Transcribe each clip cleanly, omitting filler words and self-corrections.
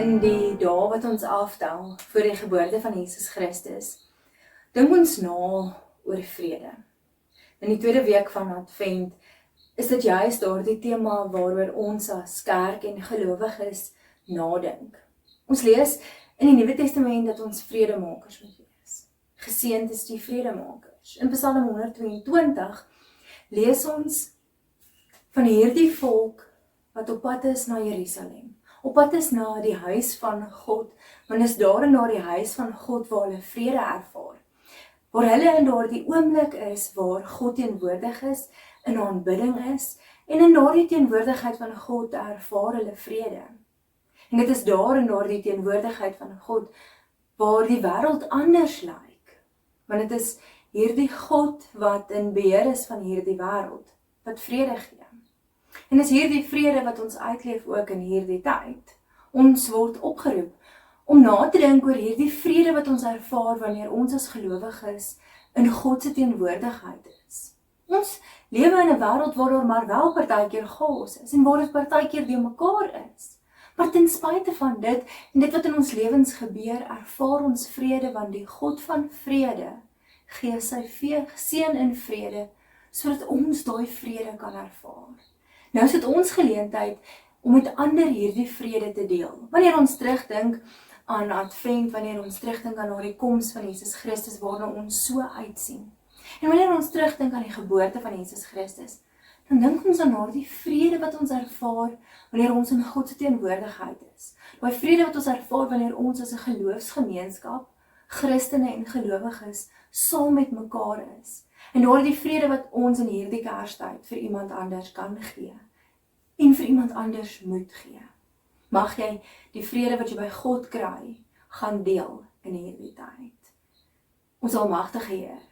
In die dae wat ons aftel voor die geboorte van Jesus Christus, dink ons na oor vrede. In die tweede week van Advent is dit juist daardie tema waaroor ons as kerk en gelowiges nadink. Ons lees in die Nuwe Testament dat ons vredemakers moet wees. Geseënd is die vredemakers. In Psalm 122 lees ons van hierdie volk wat op pad is na Jerusalem. Op pad is na die huis van God, want is daar en na die huis van God waar hulle vrede ervaar. Waar hulle in daardie oomblik is, waar God teenwoordig is, in aanbidding is, en in daardie teenwoordigheid van God ervaar hulle vrede. En dit is daar in daardie teenwoordigheid van God, waar die wêreld anders lyk. Want dit is hierdie God wat in beheer is van hierdie wêreld, wat vrede gee. En is hierdie vrede wat ons uitleef ook in hierdie tyd. Ons word opgeroep om na te dink oor hierdie vrede wat ons ervaar wanneer ons as gelowiges in God se teenwoordigheid is. Ons lewe in 'n wêreld waar daar maar wel partykeer chaos is en waar dit partykeer de mekaar is. Maar ten spyte van dit en dit wat in ons lewens gebeur, ervaar ons vrede want die God van vrede gee sy seën in vrede sodat ons daai vrede kan ervaar. Nou is dit ons geleentheid om met ander hierdie vrede te deel. Wanneer ons terugdink aan Advent, wanneer ons terugdink aan die koms van Jesus Christus waarna ons so uitsien. En wanneer ons terugdink aan die geboorte van Jesus Christus, dan dink ons aan daardie vrede wat ons ervaar wanneer ons in God se teenwoordigheid is. Daai vrede wat ons ervaar wanneer ons as 'n geloofsgemeenskap, Christene en gelowiges, saam met mekaar is. En daardie vrede wat ons in hierdie Kerstyd vir iemand anders kan gee. En vir iemand anders moet gee. Mag jy die vrede wat jy by God kry, gaan deel in hierdie tyd. Ons almagtige Heer,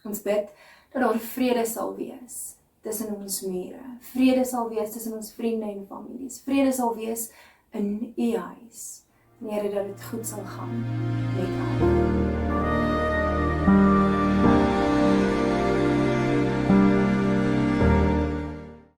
ons bid dat daar vrede sal wees tussen ons mure. Vrede sal wees tussen ons vriende en families. Vrede sal wees in U huis. Here, dat dit goed sal gaan met almal.